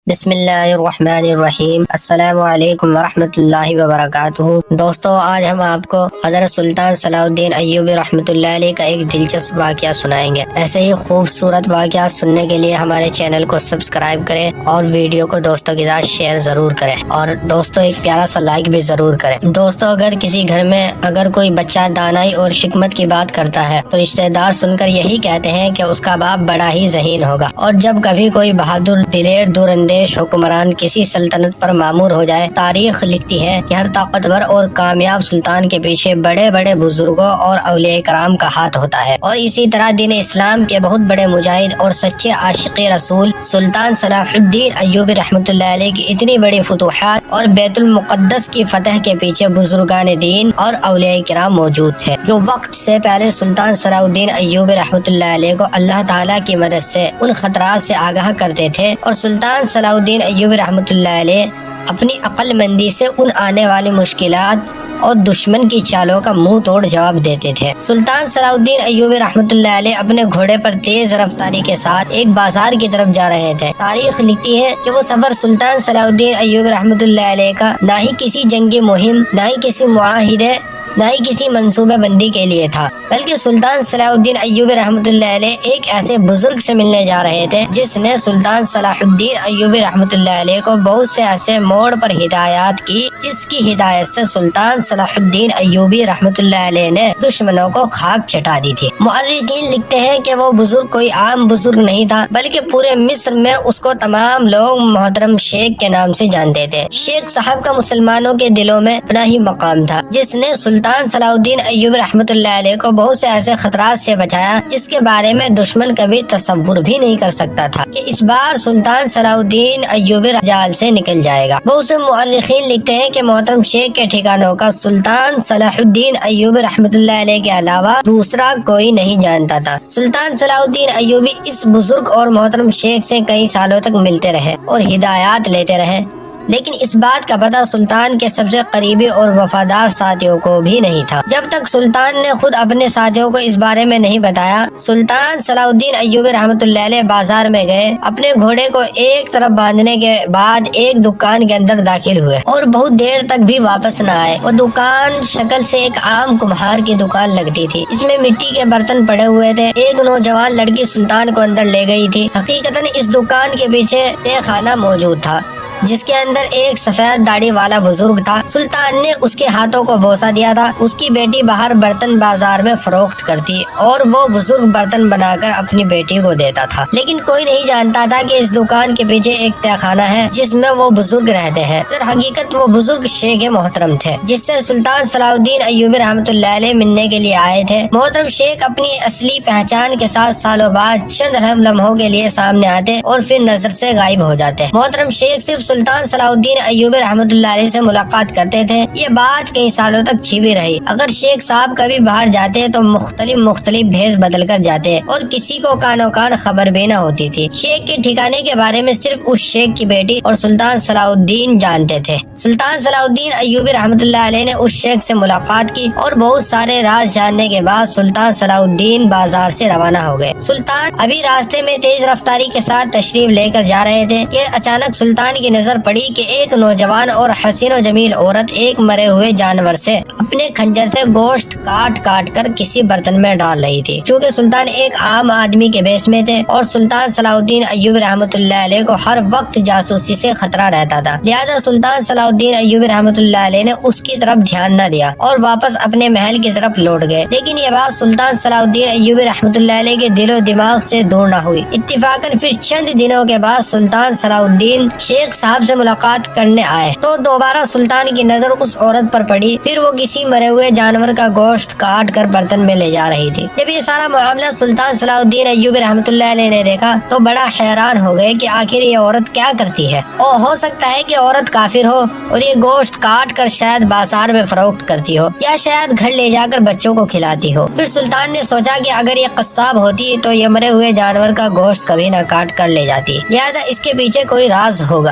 بسم اللہ الرحمن الرحیم۔ السلام علیکم ورحمۃ اللہ وبرکاتہ۔ دوستو، آج ہم آپ کو حضرت سلطان صلاح الدین ایوبی رحمۃ اللہ علیہ کا ایک دلچسپ واقعہ سنائیں گے۔ ایسے ہی خوبصورت واقعات سننے کے لیے ہمارے چینل کو سبسکرائب کریں اور ویڈیو کو دوستوں کے ساتھ شیئر ضرور کریں، اور دوستو ایک پیارا سا لائک بھی ضرور کریں۔ دوستو، اگر کسی گھر میں کوئی بچہ دانائی اور حکمت کی بات کرتا ہے تو رشتہ دار سن کر یہی کہتے ہیں کہ اس کا باپ بڑا ہی ذہین ہوگا، اور جب کبھی کوئی بہادر دلیر دور حکمران کسی سلطنت پر مامور ہو جائے، تاریخ لکھتی ہے کہ ہر طاقتور اور کامیاب سلطان کے پیچھے بڑے بڑے بزرگوں اور اولیاء کرام کا ہاتھ ہوتا ہے۔ اور اسی طرح دین اسلام کے بہت بڑے مجاہد اور سچے عاشق رسول سلطان صلاح الدین ایوبی رحمۃ اللہ علیہ کی اتنی بڑی فتوحات اور بیت المقدس کی فتح کے پیچھے بزرگان دین اور اولیاء کرام موجود تھے، جو وقت سے پہلے سلطان صلاح الدین ایوبی رحمۃ اللہ علیہ کو اللہ تعالیٰ کی مدد سے ان خطرات سے آگاہ کرتے تھے، اور سلطان صلاح الدین ایوبی رحمۃ اللہ علیہ اپنی عقل مندی سے ان آنے والی مشکلات اور دشمن کی چالوں کا منہ توڑ جواب دیتے تھے۔ سلطان صلاح الدین ایوبی رحمۃ اللہ علیہ اپنے گھوڑے پر تیز رفتاری کے ساتھ ایک بازار کی طرف جا رہے تھے۔ تاریخ لکھتی ہے کہ وہ سفر سلطان صلاح الدین ایوبی رحمۃ اللہ علیہ کا نہ ہی کسی جنگی مہم، نہ ہی کسی معاہدے، نہ ہی کسی منصوبہ بندی کے لیے تھا، بلکہ سلطان صلاح الدین ایوبی رحمۃ اللہ علیہ ایک ایسے بزرگ سے ملنے جا رہے تھے جس نے سلطان صلاح الدین ایوبی رحمۃ اللہ علیہ کو بہت سے ایسے موڑ پر ہدایات کی جس کی ہدایت سے سلطان صلاح الدین ایوبی رحمۃ اللہ علیہ نے دشمنوں کو خاک چٹا دی تھی۔ مؤرخین لکھتے ہیں کہ وہ بزرگ کوئی عام بزرگ نہیں تھا، بلکہ پورے مصر میں اس کو تمام لوگ محترم شیخ کے نام سے جانتے تھے۔ شیخ صاحب کا مسلمانوں کے دلوں میں اپنا ہی مقام تھا، جس نے سلطان صلاح الدین ایوبی رحمۃ اللہ علیہ کو بہت سے ایسے خطرات سے بچایا جس کے بارے میں دشمن کبھی تصور بھی نہیں کر سکتا تھا کہ اس بار سلطان صلاح الدین ایوبی جال سے نکل جائے گا۔ بہت سے مؤرخین لکھتے ہیں کہ محترم شیخ کے ٹھکانوں کا سلطان صلاح الدین ایوبی رحمۃ اللہ علیہ کے علاوہ دوسرا کوئی نہیں جانتا تھا۔ سلطان صلاح الدین ایوبی اس بزرگ اور محترم شیخ سے کئی سالوں تک ملتے رہے اور ہدایات لیتے رہے، لیکن اس بات کا پتہ سلطان کے سب سے قریبی اور وفادار ساتھیوں کو بھی نہیں تھا۔ جب تک سلطان نے خود اپنے ساتھیوں کو اس بارے میں نہیں بتایا، سلطان صلاح الدین ایوبی رحمۃ اللہ علیہ بازار میں گئے، اپنے گھوڑے کو ایک طرف باندھنے کے بعد ایک دکان کے اندر داخل ہوئے اور بہت دیر تک بھی واپس نہ آئے۔ وہ دکان شکل سے ایک عام کمہار کی دکان لگتی تھی، اس میں مٹی کے برتن پڑے ہوئے تھے۔ ایک نوجوان لڑکی سلطان کو اندر لے گئی تھی۔ حقیقتاً اس دکان کے پیچھے تہہ خانہ موجود تھا جس کے اندر ایک سفید داڑھی والا بزرگ تھا۔ سلطان نے اس کے ہاتھوں کو بوسہ دیا تھا۔ اس کی بیٹی باہر برتن بازار میں فروخت کرتی اور وہ بزرگ برتن بنا کر اپنی بیٹی کو دیتا تھا، لیکن کوئی نہیں جانتا تھا کہ اس دکان کے پیچھے ایک تہہ خانہ ہے جس میں وہ بزرگ رہتے ہیں۔ در حقیقت وہ بزرگ شیخ محترم تھے جس سے سلطان صلاح الدین ایوبی رحمۃ اللہ علیہ ملنے کے لیے آئے تھے۔ محترم شیخ اپنی اصلی پہچان کے ساتھ سالوں بعد چند لمحوں کے لیے سامنے آتے اور پھر نظر سے غائب ہو جاتے۔ محترم شیخ صرف سلطان صلاح الدین ایوبی رحمۃ اللہ علیہ سے ملاقات کرتے تھے۔ یہ بات کئی سالوں تک چھپی رہی۔ اگر شیخ صاحب کبھی باہر جاتے تو مختلف بھیس بدل کر جاتے اور کسی کو کانوں کان خبر بھی نہ ہوتی تھی۔ شیخ کے ٹھکانے کے بارے میں صرف اس شیخ کی بیٹی اور سلطان صلاح الدین جانتے تھے۔ سلطان صلاح الدین ایوبی رحمۃ اللہ علیہ نے اس شیخ سے ملاقات کی اور بہت سارے راز جاننے کے بعد سلطان صلاح الدین بازار سے روانہ ہو گئے۔ سلطان ابھی راستے میں تیز رفتاری کے ساتھ تشریف لے کر جا رہے تھے کہ اچانک سلطان کی نظر پڑی کہ ایک نوجوان اور حسین و جمیل عورت ایک مرے ہوئے جانور سے اپنے خنجر سے گوشت کاٹ کر کسی برتن میں ڈال رہی تھی۔ چونکہ سلطان ایک عام آدمی کے بیس میں تھے اور سلطان صلاح الدین ایوبی رحمۃ اللہ علیہ کو ہر وقت جاسوسی سے خطرہ رہتا تھا، لہذا سلطان صلاح الدین ایوبی رحمۃ اللہ علیہ نے اس کی طرف دھیان نہ دیا اور واپس اپنے محل کی طرف لوٹ گئے۔ لیکن یہ بات سلطان صلاح الدین ایوبی رحمۃ اللہ علیہ کے دل و دماغ سے دور نہ ہوئی۔ اتفاقاً پھر چند دنوں کے بعد سلطان صلاح الدین شیخ صاحب سے ملاقات کرنے آئے تو دوبارہ سلطان کی نظر اس عورت پر پڑی۔ پھر وہ کسی مرے ہوئے جانور کا گوشت کاٹ کر برتن میں لے جا رہی تھی۔ جب یہ سارا معاملہ سلطان صلاح الدین ایوبی رحمۃ اللہ علیہ نے دیکھا تو بڑا حیران ہو گئے کہ آخر یہ عورت کیا کرتی ہے، اور ہو سکتا ہے کہ عورت کافر ہو اور یہ گوشت کاٹ کر شاید بازار میں فروخت کرتی ہو یا شاید گھر لے جا کر بچوں کو کھلاتی ہو۔ پھر سلطان نے سوچا کہ اگر یہ قصاب ہوتی تو یہ مرے ہوئے جانور کا گوشت کبھی نہ کاٹ کر لے جاتی، لہذا اس کے پیچھے کوئی راز ہوگا۔